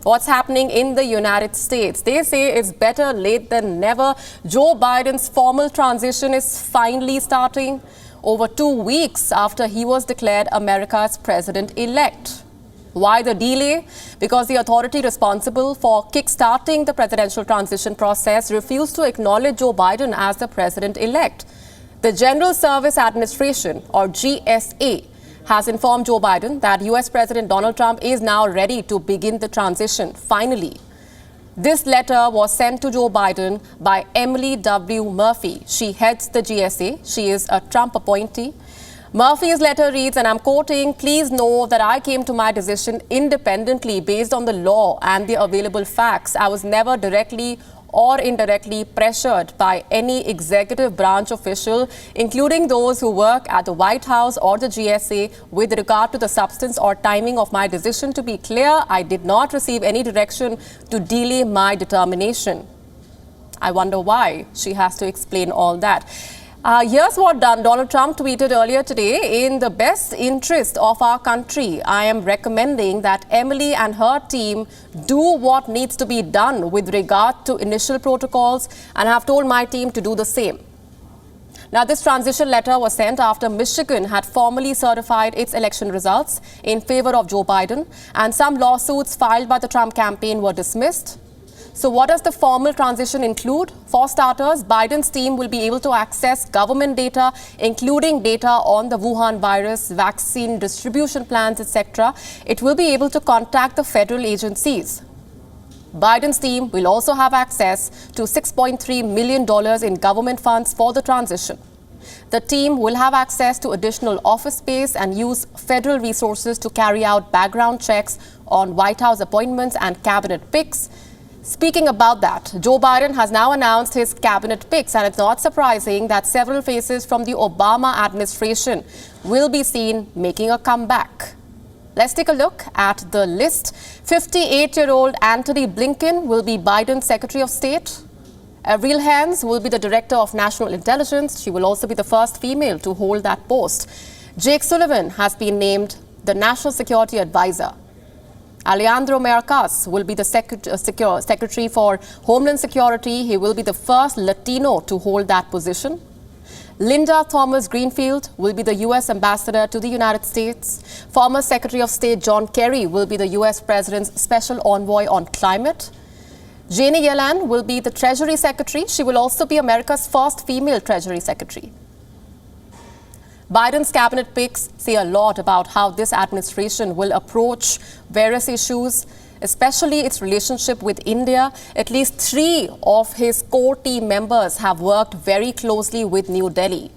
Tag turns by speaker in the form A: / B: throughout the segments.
A: What's happening in the United States? They say it's better late than never. Joe Biden's formal transition is finally starting over 2 weeks after he was declared America's president-elect. Why the delay? Because the authority responsible for kickstarting the presidential transition process refused to acknowledge Joe Biden as the president-elect. The General Service Administration, or GSA, has informed Joe Biden that US President Donald Trump is now ready to begin the transition, finally. This letter was sent to Joe Biden by Emily W. Murphy. She heads the GSA. She is a Trump appointee. Murphy's letter reads, and I'm quoting, "Please know that I came to my decision independently based on the law and the available facts. I was never directly or indirectly pressured by any executive branch official, including those who work at the White House or the GSA, with regard to the substance or timing of my decision. To be clear, I did not receive any direction to delay my determination." I wonder why she has to explain all that. Here's what Donald Trump tweeted earlier today. "In the best interest of our country, I am recommending that Emily and her team do what needs to be done with regard to initial protocols, and have told my team to do the same." Now, this transition letter was sent after Michigan had formally certified its election results in favor of Joe Biden, and some lawsuits filed by the Trump campaign were dismissed. So what does the formal transition include? For starters, Biden's team will be able to access government data, including data on the Wuhan virus, vaccine distribution plans, etc. It will be able to contact the federal agencies. Biden's team will also have access to $6.3 million in government funds for the transition. The team will have access to additional office space and use federal resources to carry out background checks on White House appointments and cabinet picks. Speaking about that, Joe Biden has now announced his cabinet picks, and it's not surprising that several faces from the Obama administration will be seen making a comeback. Let's take a look at the list. 58-year-old Antony Blinken will be Biden's Secretary of State. Avril Haines will be the Director of National Intelligence. She will also be the first female to hold that post. Jake Sullivan has been named the National Security Advisor. Alejandro Mayorkas will be the Secretary for Homeland Security. He will be the first Latino to hold that position. Linda Thomas-Greenfield will be the U.S. Ambassador to the United States. Former Secretary of State John Kerry will be the U.S. President's Special Envoy on Climate. Janet Yellen will be the Treasury Secretary. She will also be America's first female Treasury Secretary. Biden's cabinet picks say a lot about how this administration will approach various issues, especially its relationship with India. At least 3 of his core team members have worked very closely with New Delhi.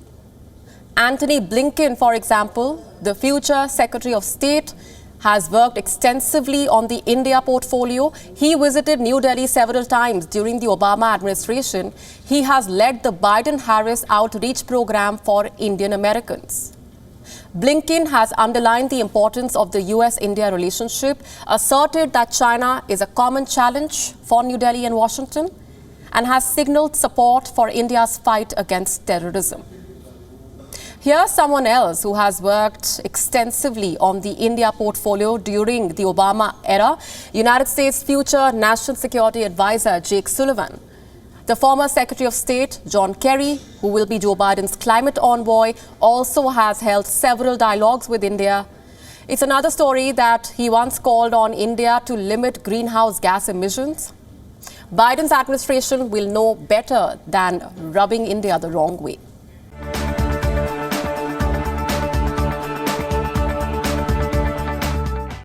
A: Antony Blinken, for example, the future Secretary of State, has worked extensively on the India portfolio. He visited New Delhi several times during the Obama administration. He has led the Biden-Harris outreach program for Indian Americans. Blinken has underlined the importance of the US-India relationship, asserted that China is a common challenge for New Delhi and Washington, and has signaled support for India's fight against terrorism. Here's someone else who has worked extensively on the India portfolio during the Obama era, United States future National Security Advisor Jake Sullivan. The former Secretary of State John Kerry, who will be Joe Biden's climate envoy, also has held several dialogues with India. It's another story that he once called on India to limit greenhouse gas emissions. Biden's administration will know better than rubbing India the wrong way.